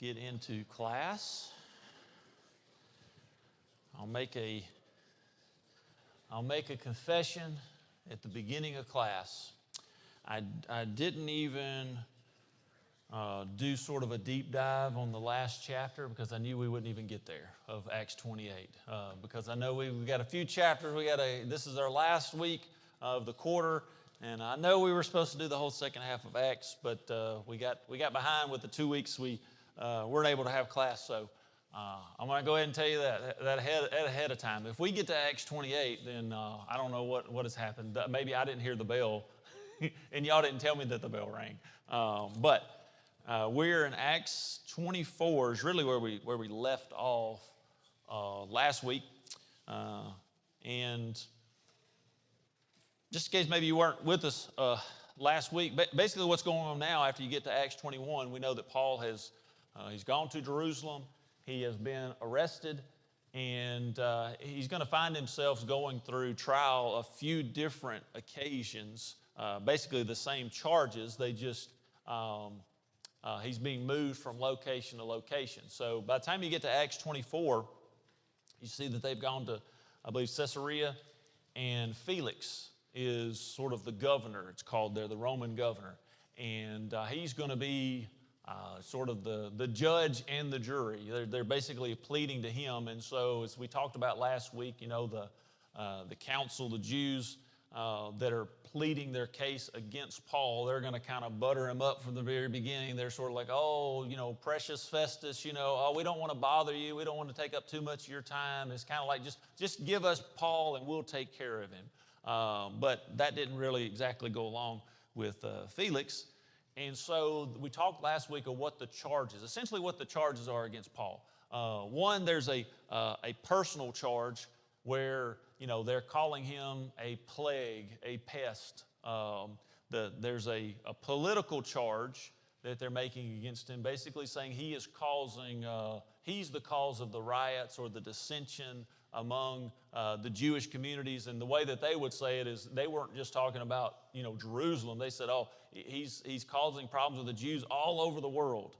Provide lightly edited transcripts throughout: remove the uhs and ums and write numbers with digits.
get into class. I'll make a confession at the beginning of class. I didn't even do sort of a deep dive on the last chapter because I knew we wouldn't even get there of Acts 28. Because I know we've got a few chapters. This is our last week of the quarter, and I know we were supposed to do the whole second half of Acts, but we got behind with the 2 weeks we weren't able to have class. So I'm going to go ahead and tell you that ahead of time. If we get to Acts 28, then I don't know what has happened. Maybe I didn't hear the bell, and y'all didn't tell me that the bell rang. But we're in Acts 24 is really where we left off last week. And just in case maybe you weren't with us last week, basically what's going on now after you get to Acts 21, we know that Paul he's gone to Jerusalem. He has been arrested, and he's going to find himself going through trial a few different occasions, basically the same charges. They just, he's being moved from location to location. So by the time you get to Acts 24, you see that they've gone to, I believe, Caesarea, and Felix is sort of the governor, it's called there, the Roman governor. And he's going to be sort of the judge and the jury. They're basically pleading to him. And so as we talked about last week, you know, the council, the Jews that are pleading their case against Paul, they're going to kind of butter him up from the very beginning. They're sort of like, oh, you know, precious Festus, you know, oh, we don't want to bother you. We don't want to take up too much of your time. It's kind of like, just give us Paul and we'll take care of him. But that didn't really exactly go along with Felix. And so we talked last week of what the charges, essentially what the charges are against Paul. One, there's a personal charge where, you know, they're calling him a plague, a pest. There's a political charge that they're making against him, basically saying he's the cause of the riots or the dissension among the Jewish communities. And the way that they would say it is they weren't just talking about, you know, Jerusalem. They said, oh, he's causing problems with the Jews all over the world.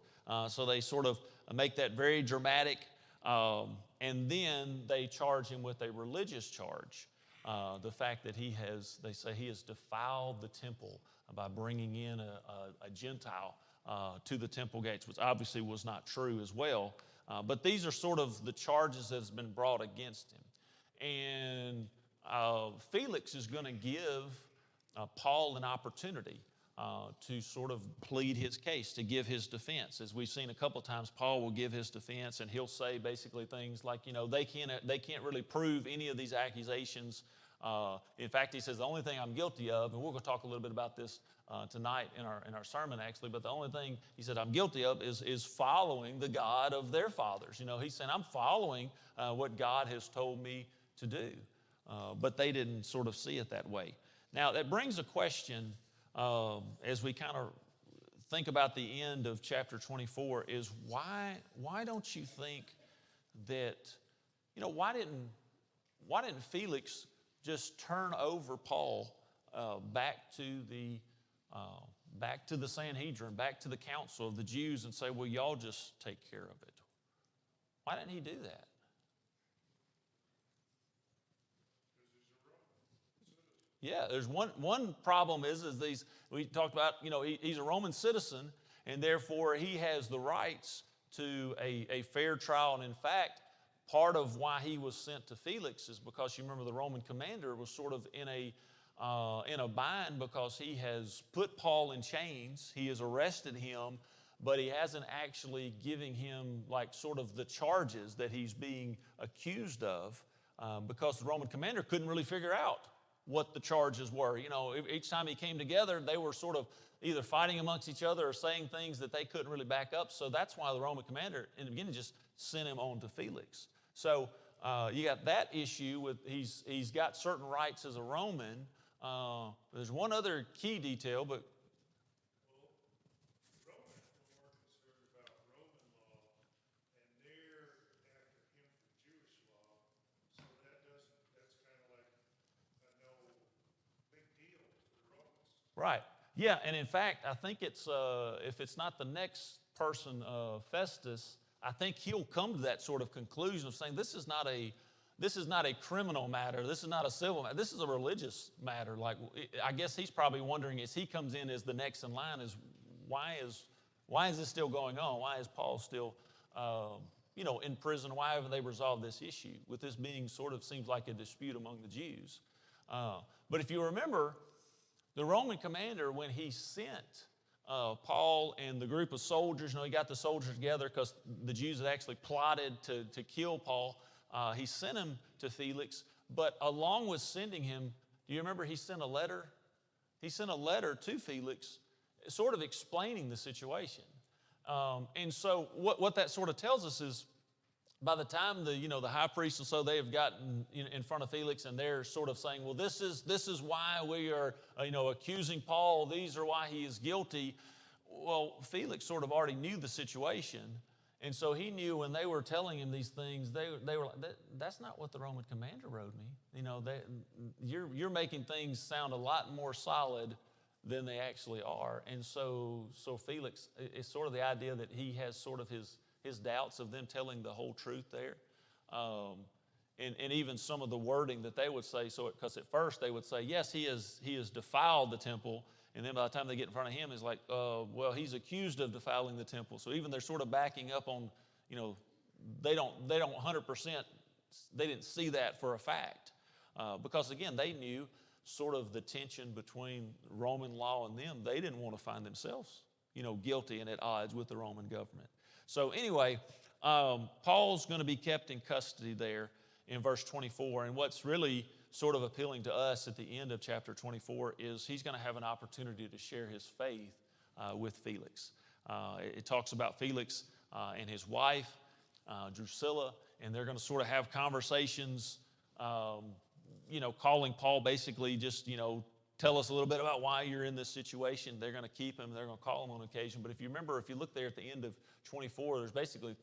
So they sort of make that very dramatic. And then they charge him with a religious charge. The fact that they say he has defiled the temple by bringing in a Gentile to the temple gates, which obviously was not true as well. But these are sort of the charges that has been brought against him. And Felix is going to give Paul an opportunity to sort of plead his case, to give his defense. As we've seen a couple of times, Paul will give his defense, and he'll say basically things like, you know, they can't really prove any of these accusations. In fact, he says the only thing I'm guilty of, and we're going to talk a little bit about this tonight in our sermon actually, but the only thing he said I'm guilty of is following the God of their fathers. You know, he's saying I'm following what God has told me to do. But they didn't sort of see it that way. Now that brings a question as we kind of think about the end of chapter 24 is why don't you think that, you know, why didn't Felix just turn over Paul back to the Sanhedrin, back to the council of the Jews and say, well, y'all just take care of it? Why didn't he do that? Yeah, there's one problem is these, we talked about, you know, he's a Roman citizen, and therefore he has the rights to a fair trial. And in fact, part of why he was sent to Felix is because you remember the Roman commander was sort of in a bind because he has put Paul in chains. He has arrested him, but he hasn't actually given him like sort of the charges that he's being accused of because the Roman commander couldn't really figure out what the charges were. You know, each time he came together, they were sort of either fighting amongst each other or saying things that they couldn't really back up. So that's why the Roman commander in the beginning just sent him on to Felix. So you got that issue with he's got certain rights as a Roman. There's one other key detail, but right. Yeah, and in fact, I think it's if it's not the next person, Festus, I think he'll come to that sort of conclusion of saying this is not a criminal matter. This is not a civil matter. This is a religious matter. Like, I guess he's probably wondering as he comes in as the next in line is why is this still going on? Why is Paul still, in prison? Why haven't they resolved this issue? With this being sort of seems like a dispute among the Jews. But if you remember, the Roman commander, when he sent Paul and the group of soldiers, he got the soldiers together because the Jews had actually plotted to kill Paul. He sent him to Felix, but along with sending him, do you remember he sent a letter? He sent a letter to Felix sort of explaining the situation. And so what that sort of tells us is by the time the high priest and so they have gotten in front of Felix and they're sort of saying, well, this is why we are accusing Paul. These are why he is guilty. Well, Felix sort of already knew the situation. And so he knew when they were telling him these things, they were like, that's not what the Roman commander wrote me. You're making things sound a lot more solid than they actually are. And so Felix, it's sort of the idea that he has sort of his doubts of them telling the whole truth there. And even some of the wording that they would say, because at first they would say, yes, he has defiled the temple. And then by the time they get in front of him, it's like, well, he's accused of defiling the temple. So even they're sort of backing up on, they don't 100%, they didn't see that for a fact. Because again, they knew sort of the tension between Roman law and them. They didn't want to find themselves, guilty and at odds with the Roman government. So anyway, Paul's going to be kept in custody there in verse 24. And what's really sort of appealing to us at the end of chapter 24 is he's going to have an opportunity to share his faith with Felix. It talks about Felix and his wife, Drusilla, and they're going to sort of have conversations, calling Paul basically just, tell us a little bit about why you're in this situation. They're going to keep him. They're going to call him on occasion. But if you remember, if you look there at the end of 24, there's basically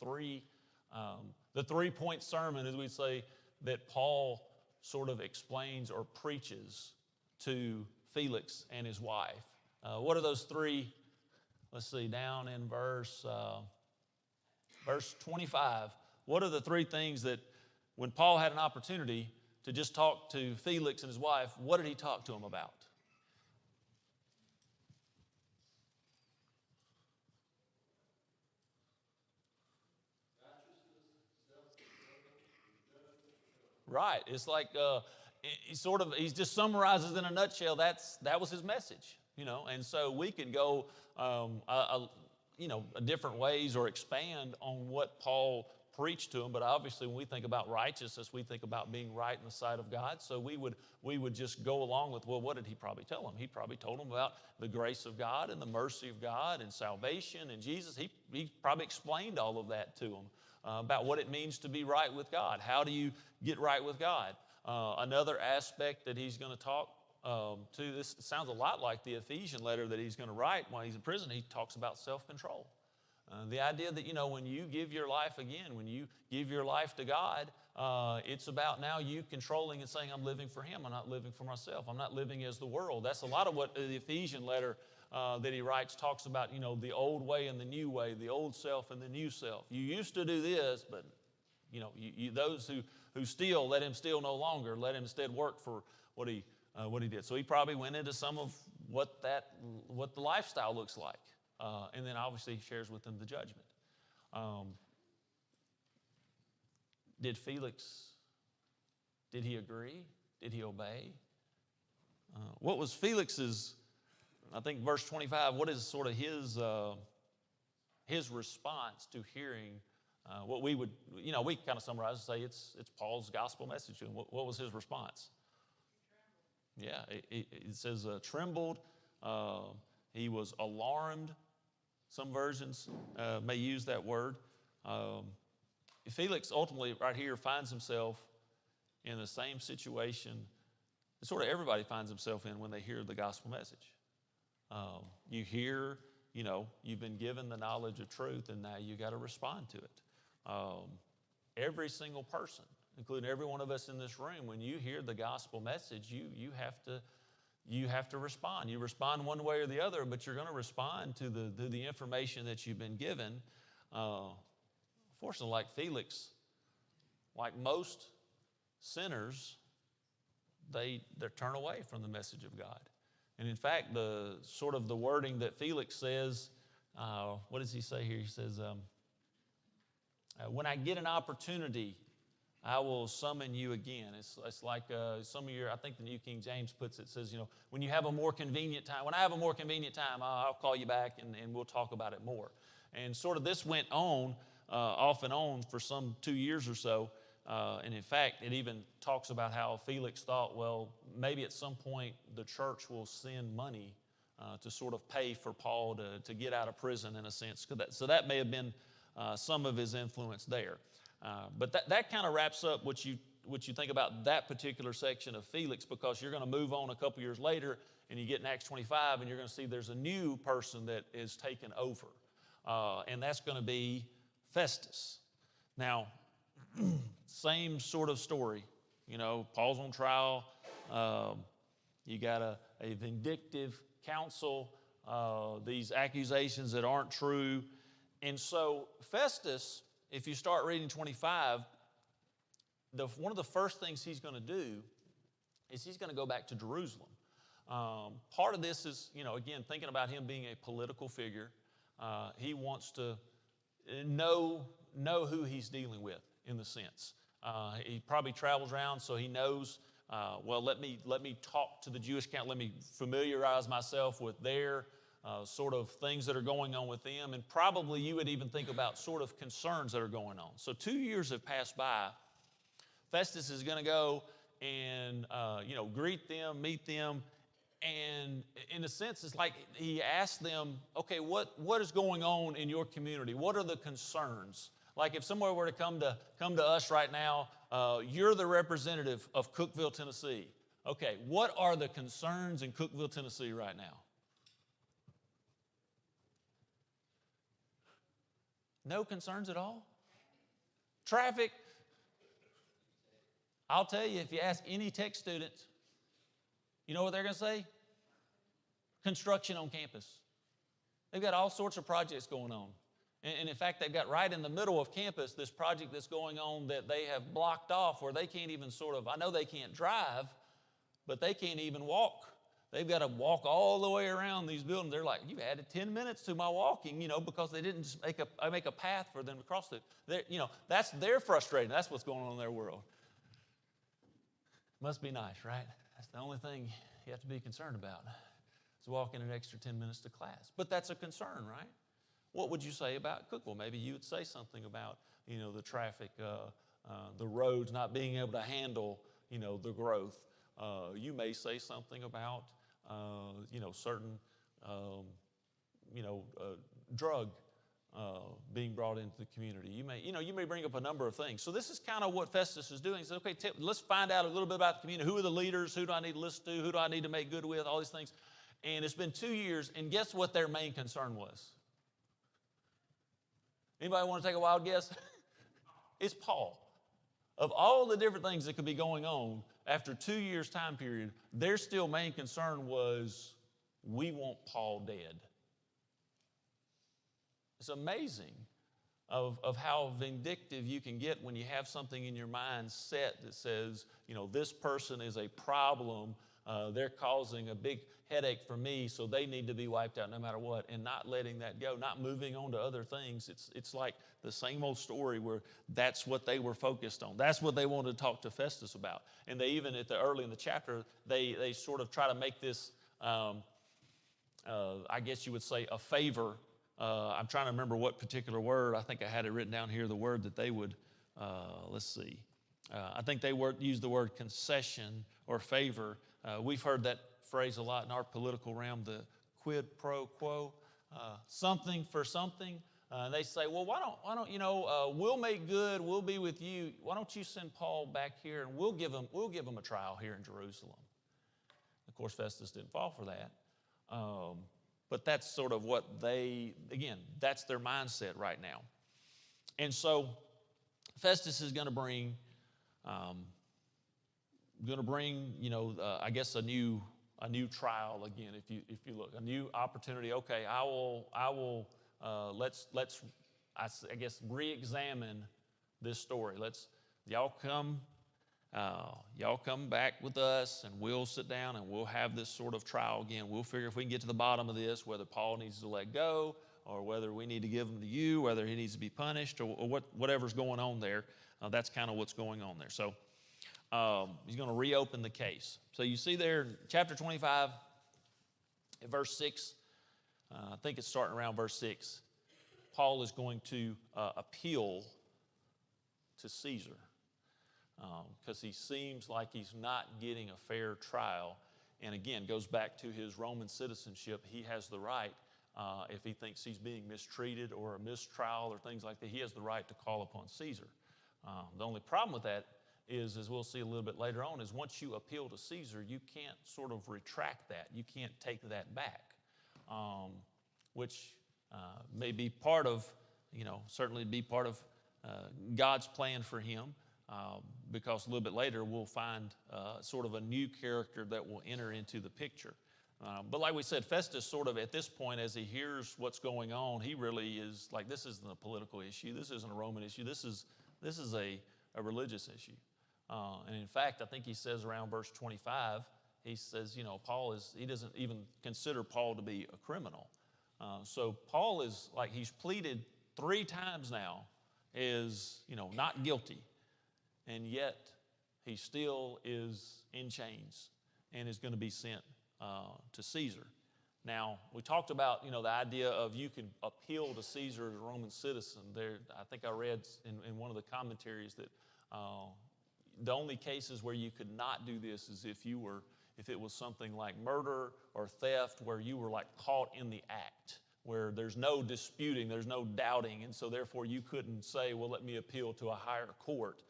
the 3-point sermon, as we'd say, that Paul sort of explains or preaches to Felix and his wife. What are those three? Let's see, down in verse 25. What are the three things that when Paul had an opportunity to just talk to Felix and his wife, what did he talk to them about? Right. It's like he just summarizes in a nutshell. That was his message, And so we can go, different ways or expand on what Paul preached to him. But obviously, when we think about righteousness, we think about being right in the sight of God. So we would just go along with, well, what did he probably tell them? He probably told them about the grace of God and the mercy of God and salvation and Jesus. He probably explained all of that to them. About what it means to be right with God. How do you get right with God? Another aspect that he's going to talk to, this sounds a lot like the Ephesian letter that he's going to write while he's in prison. He talks about self-control. The idea that, when you give your life again, when you give your life to God, it's about now you controlling and saying, I'm living for him. I'm not living for myself. I'm not living as the world. That's a lot of what the Ephesian letter that he writes talks about, the old way and the new way, the old self and the new self. You used to do this, but, those who steal, let him steal no longer. Let him instead work for what he did. So he probably went into some of what the lifestyle looks like. And then obviously he shares with them the judgment. Did he agree? Did he obey? What was Felix's, I think verse 25, what is sort of his response to hearing what we would, we kind of summarize and say it's Paul's gospel message to him. What was his response? Yeah, it says trembled. He was alarmed. Some versions may use that word. Felix ultimately right here finds himself in the same situation that sort of everybody finds himself in when they hear the gospel message. You hear, you've been given the knowledge of truth and now you got to respond to it. Every single person, including every one of us in this room, when you hear the gospel message, you have to you have to respond. You respond one way or the other, but you're going to respond to the information that you've been given. Fortunately, like Felix, like most sinners, they turn away from the message of God. And in fact, the sort of the wording that Felix says, what does he say here? He says, when I get an opportunity, I will summon you again. It's like some of your, I think the New King James puts it, says, when you have a more convenient time, when I have a more convenient time, I'll call you back and we'll talk about it more. And sort of this went on, off and on for some 2 years or so. And in fact, it even talks about how Felix thought, well, maybe at some point the church will send money to sort of pay for Paul to get out of prison in a sense. So that may have been some of his influence there. But that kind of wraps up what you think about that particular section of Felix, because you're going to move on a couple years later and you get in Acts 25 and you're going to see there's a new person that is taken over. And that's going to be Festus. Now, same sort of story. Paul's on trial. You got a vindictive council, these accusations that aren't true. And so Festus, if you start reading 25, one of the first things he's going to do is he's going to go back to Jerusalem. Part of this is, again, thinking about him being a political figure. He wants to know who he's dealing with in the sense. He probably travels around, so he knows, let me talk to the Jewish council. Let me familiarize myself with their sort of things that are going on with them. And probably you would even think about sort of concerns that are going on. So 2 years have passed by. Festus is going to go and, greet them, meet them. And in a sense, it's like he asked them, okay, what is going on in your community? What are the concerns? Like if someone were to come to us right now, you're the representative of Cookeville, Tennessee. Okay, what are the concerns in Cookeville, Tennessee right now? No concerns at all? Traffic? I'll tell you, if you ask any tech students, you know what they're going to say? Construction on campus. They've got all sorts of projects going on. And in fact, they've got right in the middle of campus this project that's going on that they have blocked off where they can't even I know they can't drive, but they can't even walk. They've got to walk all the way around these buildings. They're like, you've added 10 minutes to my walking, because they didn't just make a path for them to cross it. That's their frustration. That's what's going on in their world. Must be nice, right? That's the only thing you have to be concerned about is walking an extra 10 minutes to class. But that's a concern, right? What would you say about Cookeville? Maybe you would say something about, the traffic, the roads not being able to handle, the growth. You may say something about, certain, drug being brought into the community. You may bring up a number of things. So this is kind of what Festus is doing. He says, okay, let's find out a little bit about the community. Who are the leaders? Who do I need to listen to? Who do I need to make good with? All these things. And it's been 2 years, and guess what their main concern was? Anybody want to take a wild guess? It's Paul. Of all the different things that could be going on, after 2 years time period, their still main concern was, we want Paul dead. It's amazing of how vindictive you can get when you have something in your mind set that says, this person is a problem. They're causing a big headache for me, so they need to be wiped out no matter what, and not letting that go, not moving on to other things. It's like the same old story where that's what they were focused on. That's what they wanted to talk to Festus about. And they even early in the chapter, they sort of try to make this, I guess you would say, a favor. I'm trying to remember what particular word. I think I had it written down here, the word that they would, let's see. I think they used the word concession or favor. We've heard that phrase a lot in our political realm, the quid pro quo, something for something. They say, well, why don't we'll make good, we'll be with you. Why don't you send Paul back here and we'll give him a trial here in Jerusalem. Of course, Festus didn't fall for that. But that's sort of what that's their mindset right now. And so Festus is going to bring, I guess, a new a new trial again. If you look, a new opportunity. Okay, I will. Let's I guess re-examine this story. Y'all come back with us, and we'll sit down and we'll have this sort of trial again. We'll figure if we can get to the bottom of this, whether Paul needs to let go, or whether we need to give him to you, whether he needs to be punished, or whatever's going on there. That's kind of what's going on there. So he's going to reopen the case. So you see there, chapter 25, at verse 6, I think it's starting around verse 6, Paul is going to appeal to Caesar because he seems like he's not getting a fair trial. And again, goes back to his Roman citizenship. He has the right, if he thinks he's being mistreated or a mistrial or things like that, he has the right to call upon Caesar. The only problem with that is, as we'll see a little bit later on, is once you appeal to Caesar, you can't sort of retract that. You can't take that back, which may be part of, certainly be part of God's plan for him, because a little bit later we'll find sort of a new character that will enter into the picture. But like we said, Festus sort of at this point, as he hears what's going on, he really is like, this isn't a political issue. This isn't a Roman issue. This is a religious issue. And in fact, I think he says around verse 25, he says, he doesn't even consider Paul to be a criminal. So Paul is like, he's pleaded 3 times now is, not guilty. And yet he still is in chains and is going to be sent to Caesar. Now, we talked about, the idea of you can appeal to Caesar as a Roman citizen. There, I think I read in one of the commentaries that the only cases where you could not do this is if it was something like murder or theft, where you were like caught in the act, where there's no disputing, there's no doubting, and so therefore you couldn't say, well, let me appeal to a higher court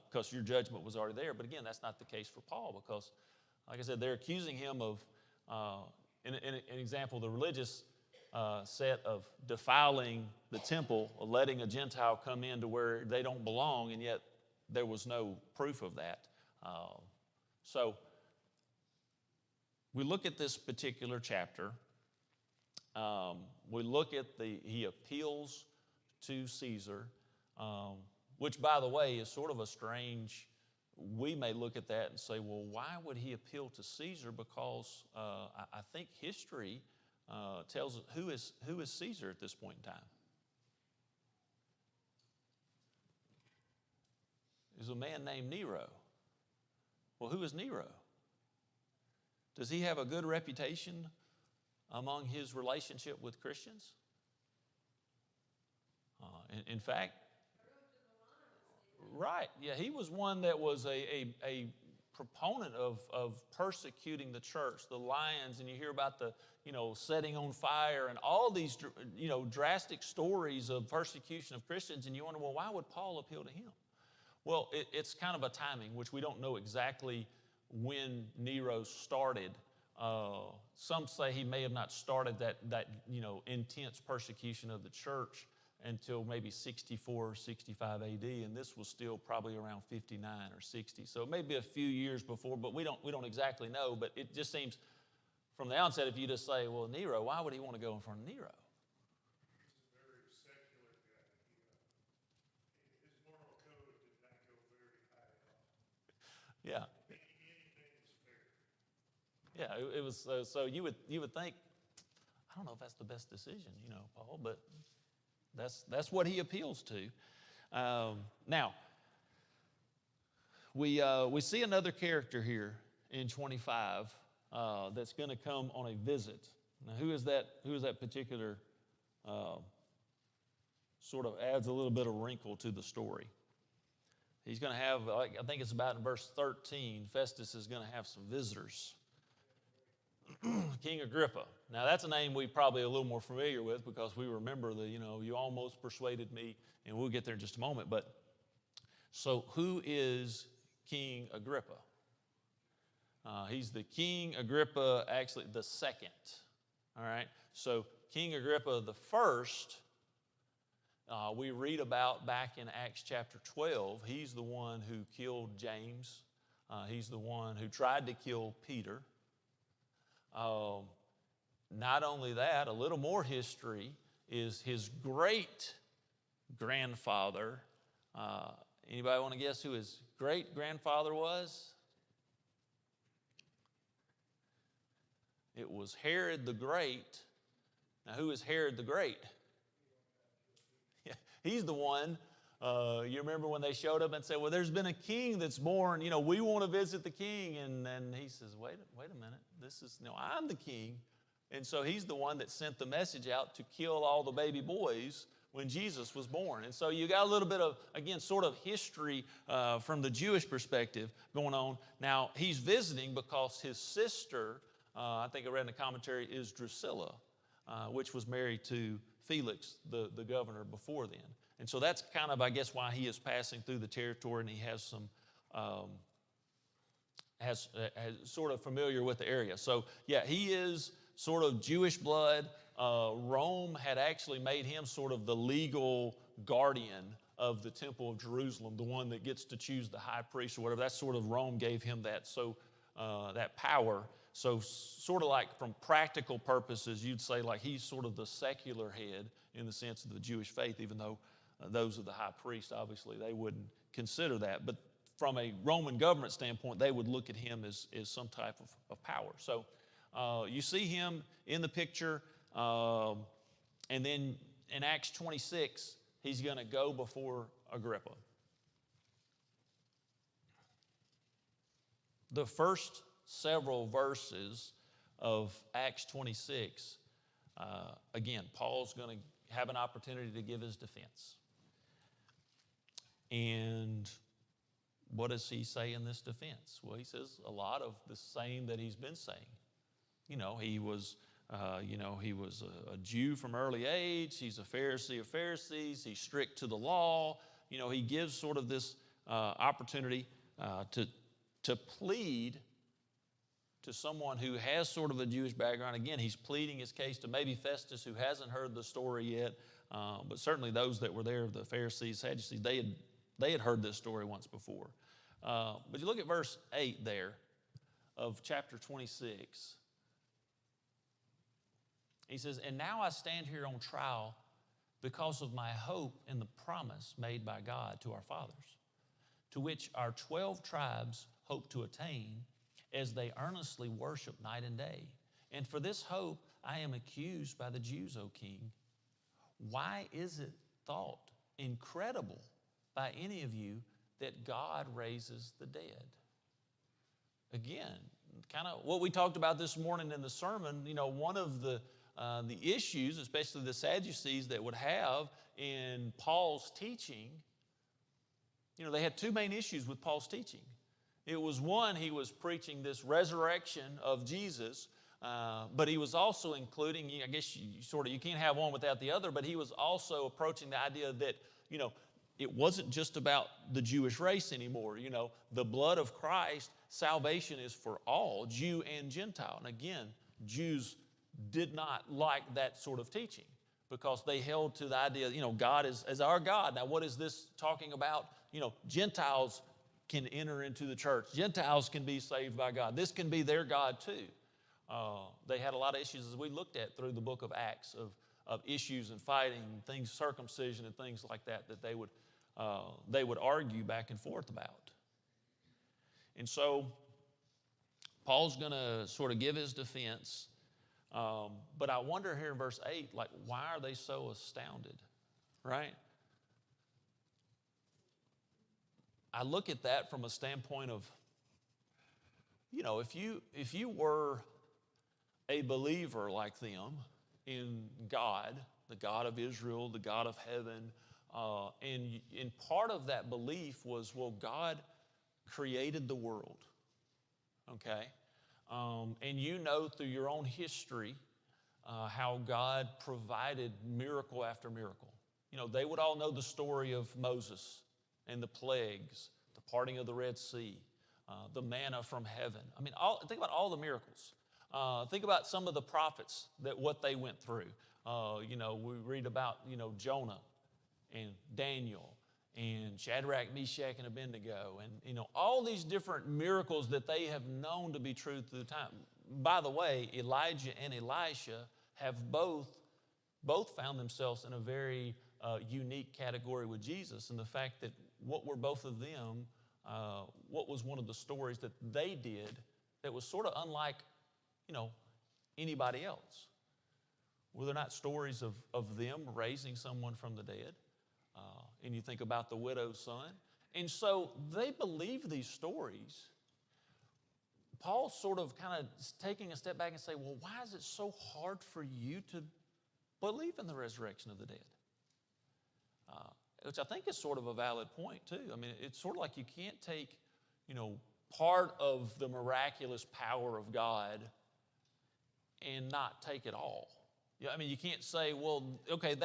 because your judgment was already there. But again, that's not the case for Paul, because, like I said, they're accusing him of, in an example, the religious set of defiling the temple, of letting a Gentile come in to where they don't belong, and yet there was no proof of that. So we look at this particular chapter. We look at he appeals to Caesar, which, by the way, is sort of a strange, we may look at that and say, well, why would he appeal to Caesar? Because I think history tells us who is Caesar at this point in time. There's a man named Nero. Well, who is Nero? Does he have a good reputation among his relationship with Christians? In fact, right, yeah, he was one that was a proponent of persecuting the church, the lions, and you hear about the, setting on fire and all these, drastic stories of persecution of Christians, and you wonder, well, why would Paul appeal to him? Well, it's kind of a timing, which we don't know exactly when Nero started. Some say he may have not started that intense persecution of the church until maybe 64 or 65 AD, and this was still probably around 59 or 60. So it may be a few years before, but we don't exactly know. But it just seems from the outset, if you just say, well, Nero, why would he want to go in front of Nero? Yeah. Yeah, it was, so you would think, I don't know if that's the best decision, Paul, but that's what he appeals to. Now, we see another character here in 25 that's going to come on a visit. Now, who is that particular sort of adds a little bit of wrinkle to the story? He's going to have, I think it's about in verse 13, Festus is going to have some visitors. King Agrippa. Now, that's a name we probably are a little more familiar with because we remember you almost persuaded me, and we'll get there in just a moment. But so who is King Agrippa? He's the King Agrippa, actually the second. All right. So King Agrippa the first, we read about back in Acts chapter 12. He's the one who killed James. He's the one who tried to kill Peter. Um, Not only that, a little more history is his great-grandfather. Anybody want to guess who his great-grandfather was? It was Herod the Great. Now, who is Herod the Great? Yeah, he's the one. You remember when they showed up and said, well, there's been a king that's born. We want to visit the king. And then he says, wait a minute. I'm the king. And so he's the one that sent the message out to kill all the baby boys when Jesus was born. And so you got a little bit of, again, sort of history from the Jewish perspective going on. Now, he's visiting because his sister, I think I read in the commentary, is Drusilla, which was married to Felix, the governor before then. And so that's kind of, I guess, why he is passing through the territory, and he has some, has sort of familiar with the area. So, yeah, he is sort of Jewish blood. Rome had actually made him sort of the legal guardian of the Temple of Jerusalem, the one that gets to choose the high priest or whatever. That's sort of Rome gave him that, that power. So sort of like from practical purposes, you'd say like he's sort of the secular head in the sense of the Jewish faith, even though those of the high priest, obviously, they wouldn't consider that. But from a Roman government standpoint, they would look at him as some type of power. So you see him in the picture, and then in Acts 26, he's going to go before Agrippa. The first several verses of Acts 26, again, Paul's going to have an opportunity to give his defense. And what does he say in this defense? Well, he says a lot of the same that he's been saying. He was a Jew from early age. He's a Pharisee of Pharisees. He's strict to the law. He gives sort of this opportunity to plead to someone who has sort of a Jewish background. Again, he's pleading his case to maybe Festus, who hasn't heard the story yet, but certainly those that were there, the Pharisees, Sadducees, they had heard this story once before. But you look at verse 8 there of chapter 26. He says, and now I stand here on trial because of my hope in the promise made by God to our fathers, to which our 12 tribes hope to attain as they earnestly worship night and day. And for this hope I am accused by the Jews, O king. Why is it thought incredible by any of you that God raises the dead? Again, kind of what we talked about this morning in the sermon, one of the issues, especially the Sadducees that would have in Paul's teaching, they had two main issues with Paul's teaching. It was one, he was preaching this resurrection of Jesus, but he was also including, I guess you can't have one without the other, but he was also approaching the idea that, it wasn't just about the Jewish race anymore. The blood of Christ, salvation is for all, Jew and Gentile. And again, Jews did not like that sort of teaching because they held to the idea, God is our God. Now, what is this talking about? Gentiles can enter into the church. Gentiles can be saved by God. This can be their God too. They had a lot of issues as we looked at through the book of Acts of issues and fighting, things, circumcision and things like that they would argue back and forth about. And so Paul's going to sort of give his defense, but I wonder here in verse 8, like, why are they so astounded, right? I look at that from a standpoint of, if you were a believer like them in God, the God of Israel, the God of heaven, and part of that belief was, well, God created the world, okay? And through your own history how God provided miracle after miracle. They would all know the story of Moses and the plagues, the parting of the Red Sea, the manna from heaven. Think about all the miracles. Think about some of the prophets, what they went through. We read about, Jonah and Daniel and Shadrach, Meshach, and Abednego, and all these different miracles that they have known to be true through time. By the way, Elijah and Elisha have both found themselves in a very unique category with Jesus, and the fact that what were both of them, what was one of the stories that they did that was sort of unlike, anybody else? Were there not stories of them raising someone from the dead? And you think about the widow's son. And so they believe these stories. Paul's sort of kind of taking a step back and say, well, why is it so hard for you to believe in the resurrection of the dead? Which I think is sort of a valid point too. I mean, it's sort of like you can't take, part of the miraculous power of God and not take it all. Yeah, I mean, you can't say, well, okay,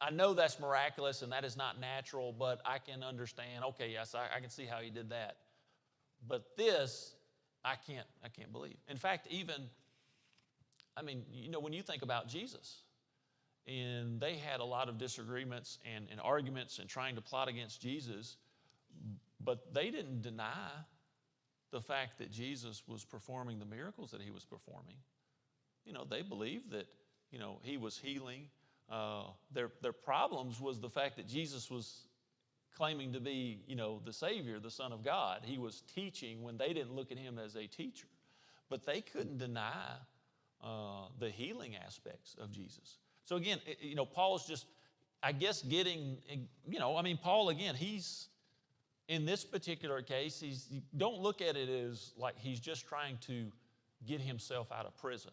I know that's miraculous and that is not natural, but I can understand, okay, yes, I can see how he did that. But this, I can't believe. In fact, when you think about Jesus, and they had a lot of disagreements and arguments and trying to plot against Jesus, but they didn't deny the fact that Jesus was performing the miracles that he was performing. They believed that, he was healing. Their problems was the fact that Jesus was claiming to be, the Savior, the Son of God. He was teaching when they didn't look at him as a teacher. But they couldn't deny the healing aspects of Jesus. So again, Paul's just, I guess, Paul, again, he's, in this particular case, don't look at it as like he's just trying to get himself out of prison.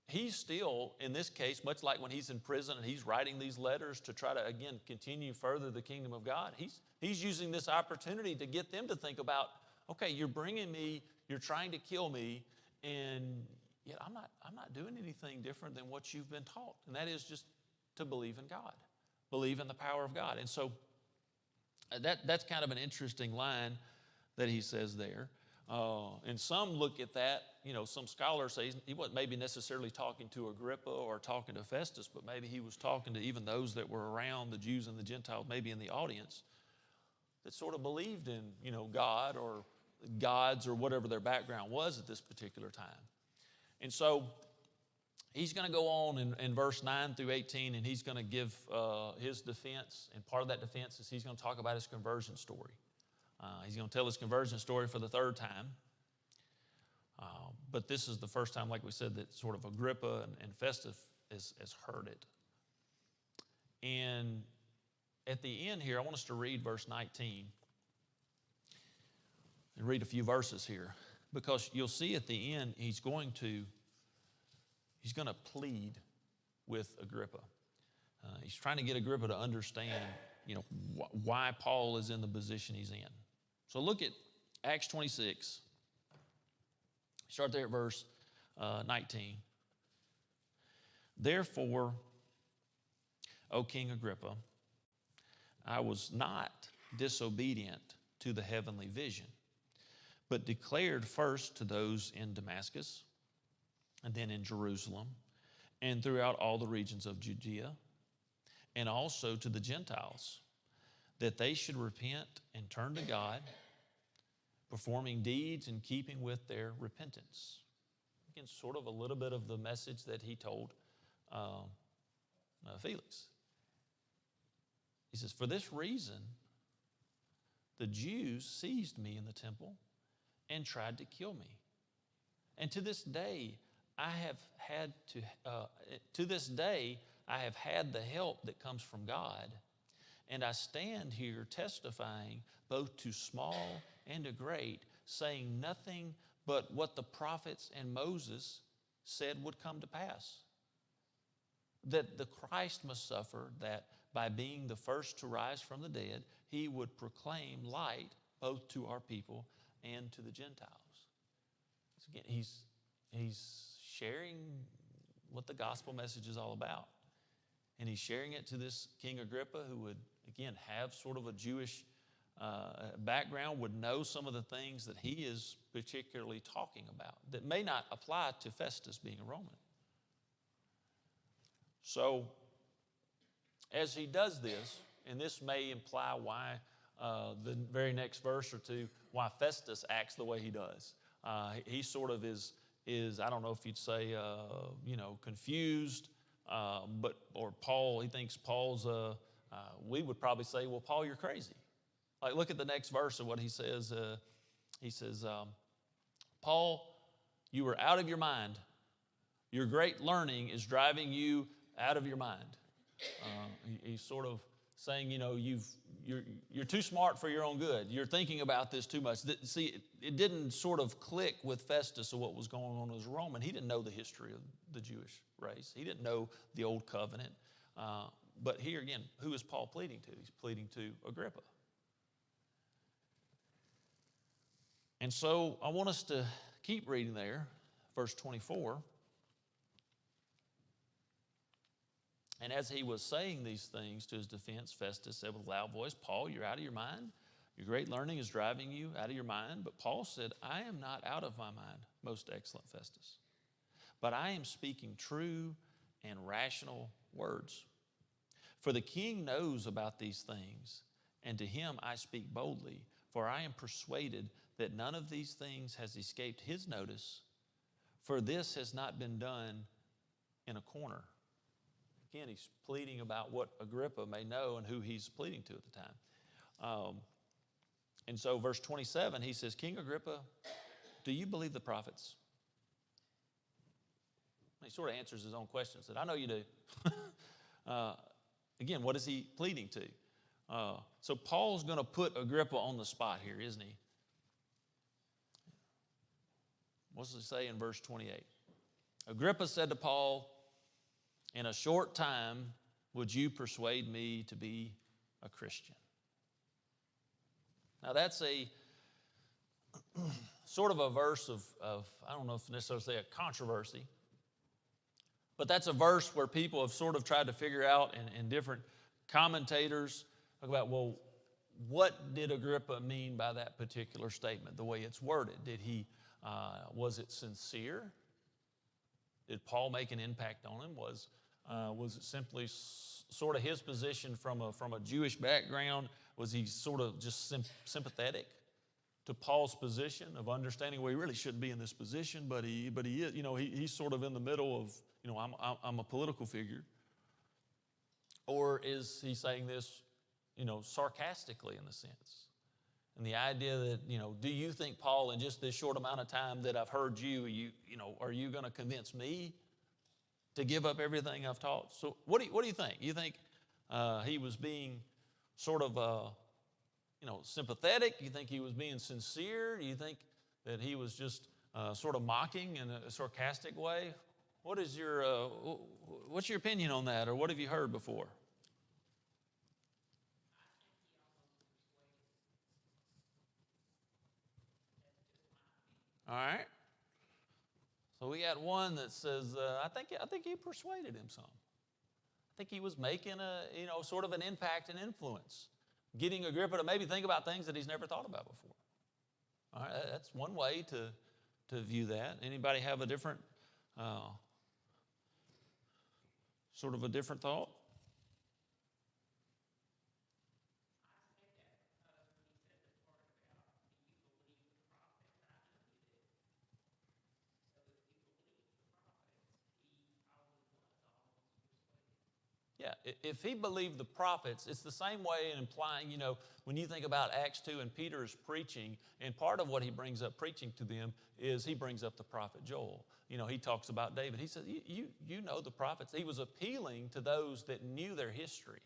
He's still, in this case, much like when he's in prison and he's writing these letters to try to, again, continue further the kingdom of God, he's using this opportunity to get them to think about, okay, you're bringing me, you're trying to kill me, and yet I'm not doing anything different than what you've been taught, and that is just to believe in God, believe in the power of God. And so that's kind of an interesting line that he says there. And some look at that, some scholars say he wasn't maybe necessarily talking to Agrippa or talking to Festus, but maybe he was talking to even those that were around, the Jews and the Gentiles, maybe in the audience, that sort of believed in, God or gods or whatever their background was at this particular time. And so he's going to go on in verse 9 through 18, and he's going to give his defense, and part of that defense is he's going to talk about his conversion story. He's going to tell his conversion story for the third time. But this is the first time, like we said, that sort of Agrippa and Festus has heard it. And at the end here, I want us to read verse 19 and read a few verses here, because you'll see at the end he's going to plead with Agrippa. He's trying to get Agrippa to understand, why Paul is in the position he's in. So look at Acts 26. Start there at verse 19. Therefore, O King Agrippa, I was not disobedient to the heavenly vision, but declared first to those in Damascus, and then in Jerusalem, and throughout all the regions of Judea, and also to the Gentiles, that they should repent and turn to God, performing deeds in keeping with their repentance. Again, sort of a little bit of the message that he told Felix. He says, for this reason, the Jews seized me in the temple and tried to kill me. And to this day, I have had the help that comes from God. And I stand here testifying both to small and to great, saying nothing but what the prophets and Moses said would come to pass. That the Christ must suffer, that by being the first to rise from the dead, he would proclaim light both to our people and to the Gentiles. So again, he's sharing what the gospel message is all about. And he's sharing it to this King Agrippa, who would, again, have sort of a Jewish background, would know some of the things that he is particularly talking about that may not apply to Festus being a Roman. So as he does this, and this may imply why the very next verse or two, why Festus acts the way he does. He sort of is I don't know if you'd say, confused, or Paul, he thinks Paul's, we would probably say, well, Paul, you're crazy. Like, look at the next verse of what he says. He says, Paul, you are out of your mind. Your great learning is driving you out of your mind. He's sort of saying, you're too smart for your own good. You're thinking about this too much. See, it didn't sort of click with Festus of what was going on as a Roman. He didn't know the history of the Jewish race. He didn't know the Old Covenant. But here again, who is Paul pleading to? He's pleading to Agrippa. And so I want us to keep reading there, verse 24. And as he was saying these things to his defense, Festus said with a loud voice, Paul, you're out of your mind. Your great learning is driving you out of your mind. But Paul said, I am not out of my mind, most excellent Festus. But I am speaking true and rational words. For the king knows about these things, and to him I speak boldly. For I am persuaded that none of these things has escaped his notice, for this has not been done in a corner. Again, he's pleading about what Agrippa may know and who he's pleading to at the time. And so verse 27, he says, King Agrippa, do you believe the prophets? He sort of answers his own question. He said, I know you do. Again, what is he pleading to? So Paul's going to put Agrippa on the spot here, isn't he? What does it say in verse 28? Agrippa said to Paul, in a short time, would you persuade me to be a Christian? Now that's a sort of a verse of I don't know if necessarily say a controversy, but that's a verse where people have sort of tried to figure out, and different commentators talk about, well, what did Agrippa mean by that particular statement, the way it's worded? Was it sincere? Did Paul make an impact on him? Was it simply sort of his position from a Jewish background? Was he sort of just sympathetic to Paul's position of understanding, well, he really shouldn't be in this position, but he is. He's sort of in the middle of, I'm a political figure. Or is he saying this, sarcastically in the sense? And the idea that, do you think, Paul, in just this short amount of time that I've heard you, are you going to convince me to give up everything I've taught? So what do you think? You think he was being sort of, sympathetic? You think he was being sincere? You think that he was just sort of mocking in a sarcastic way? What's your opinion on that, or what have you heard before? All right. So we got one that says, I think he persuaded him some. I think he was making sort of an impact and influence, getting Agrippa to maybe think about things that he's never thought about before. All right, that's one way to view that. Anybody have a different, sort of a different thought? Yeah, if he believed the prophets, it's the same way in implying, when you think about Acts 2 and Peter's preaching, and part of what he brings up preaching to them is he brings up the prophet Joel. He talks about David. He says, you know the prophets. He was appealing to those that knew their history,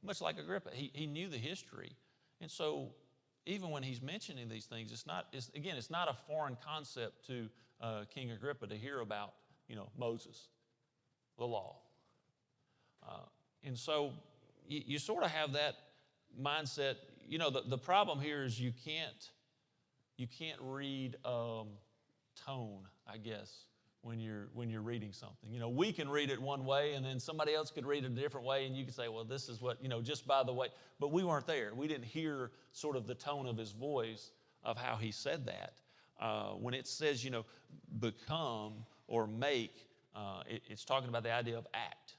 much like Agrippa. He knew the history. And so even when he's mentioning these things, it's not a foreign concept to King Agrippa to hear about, Moses, the law. And so you sort of have that mindset. The problem here is you can't read tone, I guess, when you're reading something. We can read it one way, and then somebody else could read it a different way, and you can say, well, this is what, just by the way. But we weren't there. We didn't hear sort of the tone of his voice of how he said that. When it says, become or make, it's talking about the idea of act.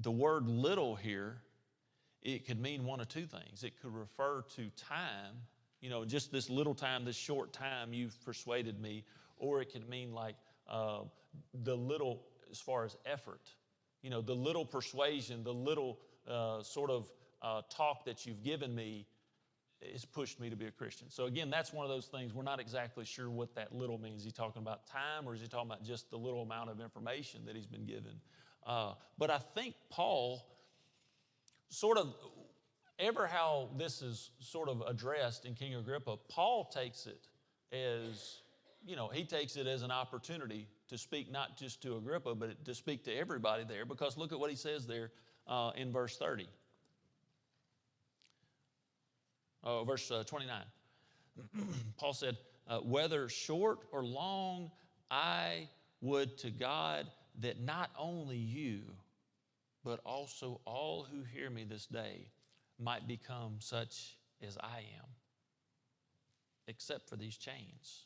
the word little here, it could mean one of two things. It could refer to time, just this little time, this short time you've persuaded me, or it could mean like the little as far as effort, the little persuasion, the little sort of talk that you've given me has pushed me to be a Christian. So again, that's one of those things. We're not exactly sure what that little means. Is he talking about time, or is he talking about just the little amount of information that he's been given? But I think Paul sort of, ever how this is sort of addressed in King Agrippa, Paul takes it as, he takes it as an opportunity to speak not just to Agrippa, but to speak to everybody there, because look at what he says there in verse 30. Verse 29. Paul said, whether short or long, I would to God that not only you, but also all who hear me this day might become such as I am, except for these chains.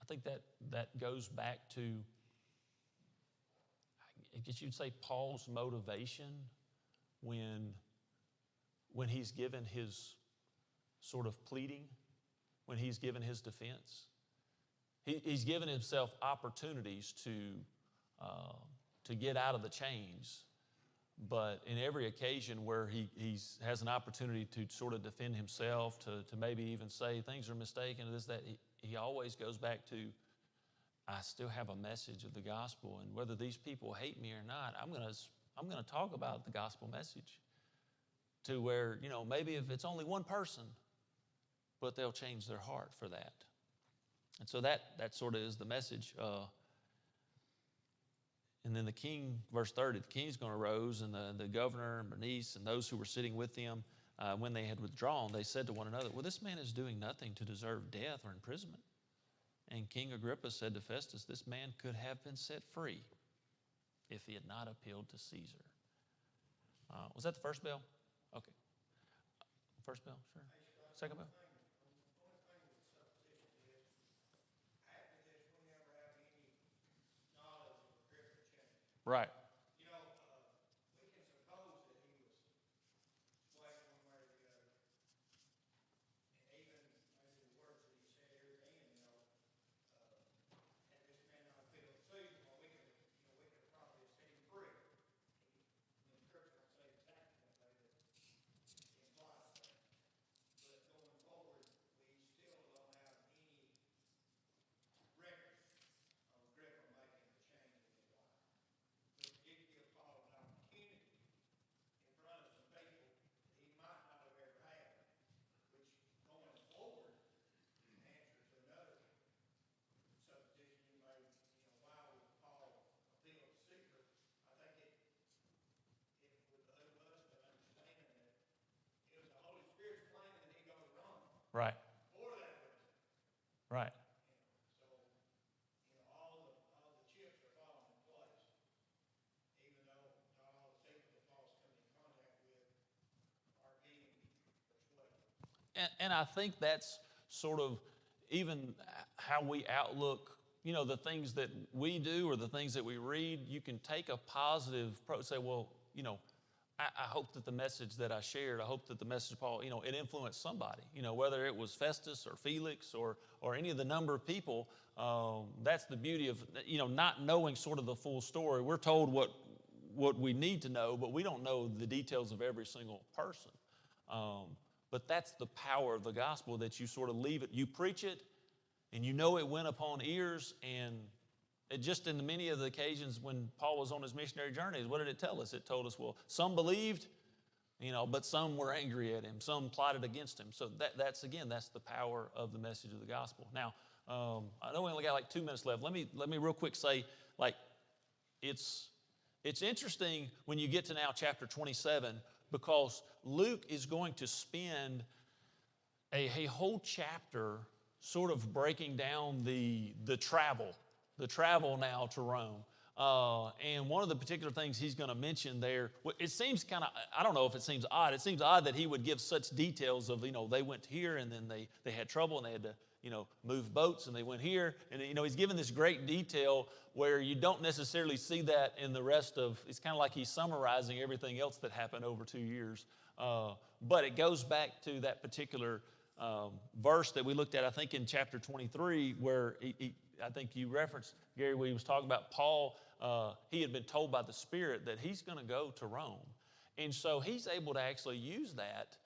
I think that goes back to, I guess you'd say, Paul's motivation when he's given his sort of pleading, when he's given his defense. He's given himself opportunities to get out of the chains, but in every occasion where he has an opportunity to sort of defend himself, to maybe even say things are mistaken, he always goes back to, I still have a message of the gospel, and whether these people hate me or not, I'm going to talk about the gospel message to where, maybe if it's only one person, but they'll change their heart for that. And so that sort of is the message. And then the king, verse 30, the king's going to arose, and the governor and Bernice and those who were sitting with him, when they had withdrawn, they said to one another, well, this man is doing nothing to deserve death or imprisonment. And King Agrippa said to Festus, this man could have been set free if he had not appealed to Caesar. Was that the first bell? Okay. First bell, sure. Second bell? Right. We can suppose that he was swayed one way or the other. And even maybe the words that he said here at the end, had this man not appealed to Caesar, well, we could have probably set him free. The scripture don't say exactly that way, but it implies that. But going forward, we still don't have any record of Agrippa making a change in his life. Which did give Paul an opportunity in front of some people that he might not have ever had, which going forward answers another supposition you made, why would Paul appeal to Caesar? I think it would behoove us to understand that it was the Holy Spirit's plan that he go to Rome Right. for that reason. Right. So, all the chips are falling in place, even though not all the people that Paul's coming in contact with are being persuaded. And I think that's sort of even how we outlook, the things that we do or the things that we read. You can take a positive approach, say, well, I hope that the message that I shared, I hope that the message of Paul, it influenced somebody, whether it was Festus or Felix or any of the number of people. That's the beauty of, not knowing sort of the full story. We're told what we need to know, but we don't know the details of every single person. But that's the power of the gospel, that you sort of leave it, you preach it, and it went upon ears. And it just in many of the occasions when Paul was on his missionary journeys, what did it tell us? It told us, well, some believed, but some were angry at him. Some plotted against him. So that's the power of the message of the gospel. Now, I know we only got like 2 minutes left. Let me real quick say, it's interesting when you get to now chapter 27, because Luke is going to spend a whole chapter sort of breaking down the travel now to Rome. And one of the particular things he's going to mention there, it seems kind of, I don't know if it seems odd. It seems odd that he would give such details of, they went here and then they had trouble and they had to, moved boats and they went here. And, he's given this great detail where you don't necessarily see that in the rest of, it's kind of like he's summarizing everything else that happened over 2 years. But it goes back to that particular verse that we looked at, I think, in chapter 23, where I think you referenced, Gary, where he was talking about Paul. He had been told by the Spirit that he's going to go to Rome. And so he's able to actually use that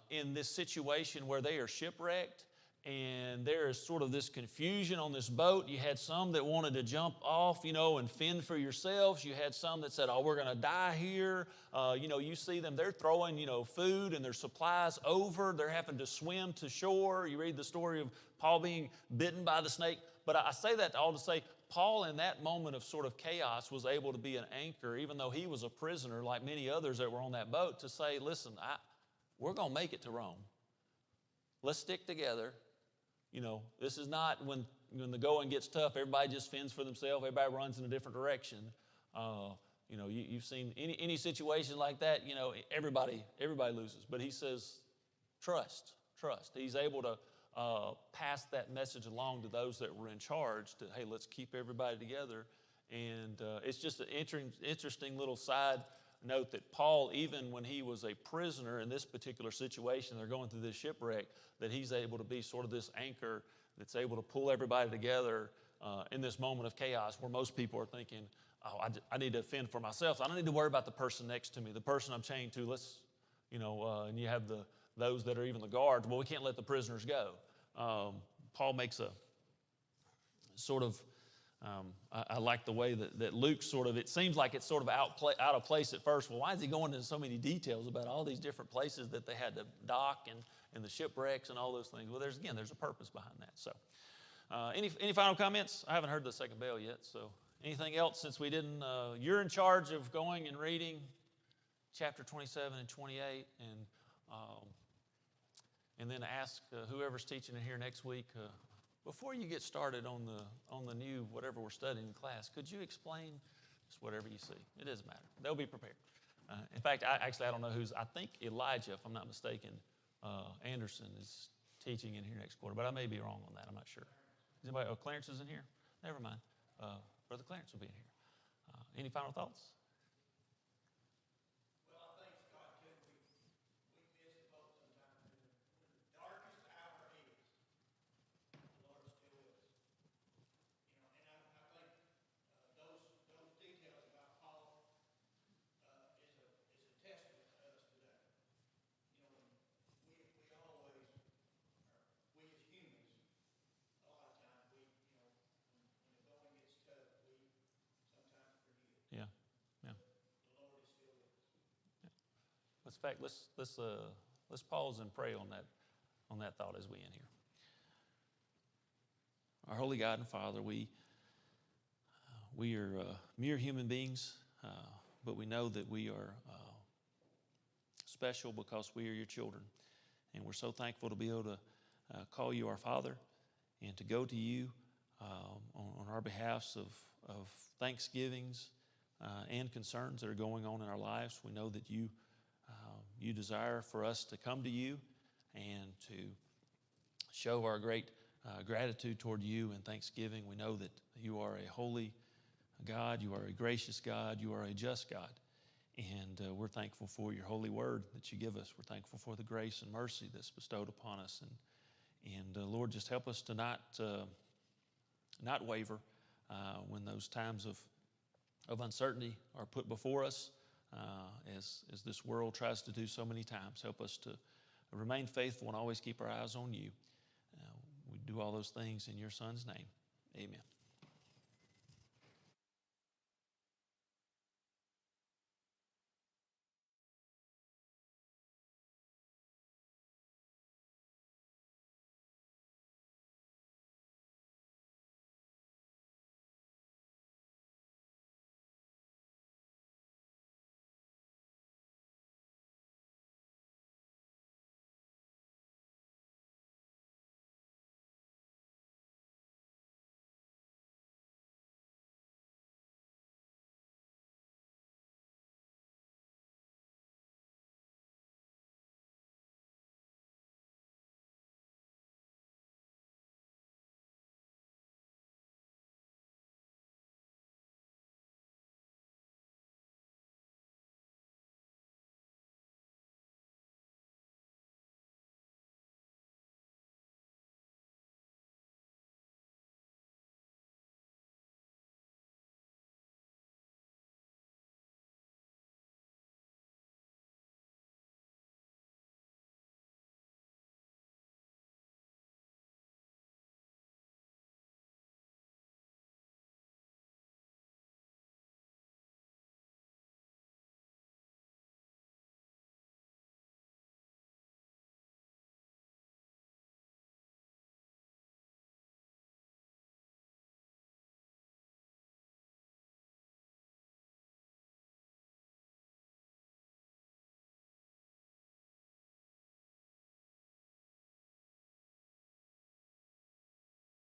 in this situation where they are shipwrecked and there is sort of this confusion on this boat. You had some that wanted to jump off, and fend for yourselves. You had some that said, oh, we're going to die here. You see them, they're throwing, food and their supplies over. They're having to swim to shore. You read the story of Paul being bitten by the snake. But I say that all to say, Paul, in that moment of sort of chaos, was able to be an anchor, even though he was a prisoner like many others that were on that boat, to say, listen, we're going to make it to Rome. Let's stick together. This is not when the going gets tough, everybody just fends for themselves, everybody runs in a different direction. You've seen any situation like that, everybody loses. But he says, trust. He's able to pass that message along to those that were in charge that, hey, let's keep everybody together. And it's just an interesting little side note that Paul, even when he was a prisoner in this particular situation, they're going through this shipwreck, that he's able to be sort of this anchor that's able to pull everybody together in this moment of chaos where most people are thinking, oh, I need to fend for myself. I don't need to worry about the person next to me, the person I'm chained to. And you have those that are even the guards. Well, we can't let the prisoners go. Paul makes a sort of, I like the way that Luke sort of, it seems like it's sort of out of place at first. Well, why is he going into so many details about all these different places that they had to dock and the shipwrecks and all those things? Well, there's a purpose behind that. So any final comments? I haven't heard the second bell yet. So anything else since we didn't, you're in charge of going and reading chapter 27 and 28 and then ask whoever's teaching in here next week, before you get started on the new whatever we're studying in class, could you explain just whatever you see? It doesn't matter. They'll be prepared. In fact, I don't know I think Elijah, if I'm not mistaken, Anderson is teaching in here next quarter, but I may be wrong on that. I'm not sure. Is anybody? Oh, Clarence is in here? Never mind. Brother Clarence will be in here. Any final thoughts? Yeah, yeah. In fact, let's pause and pray on that thought as we end here. Our holy God and Father, we are mere human beings, but we know that we are special because we are your children, and we're so thankful to be able to call you our Father and to go to you on our behalfs of thanksgivings and concerns that are going on in our lives. We know that you desire for us to come to you and to show our great gratitude toward you and thanksgiving. We know that you are a holy God, you are a gracious God, you are a just God. And we're thankful for your holy word that you give us. We're thankful for the grace and mercy that's bestowed upon us. And Lord, just help us to not waver when those times of uncertainty are put before us, as this world tries to do so many times. Help us to remain faithful and always keep our eyes on you. We do all those things in your Son's name. Amen.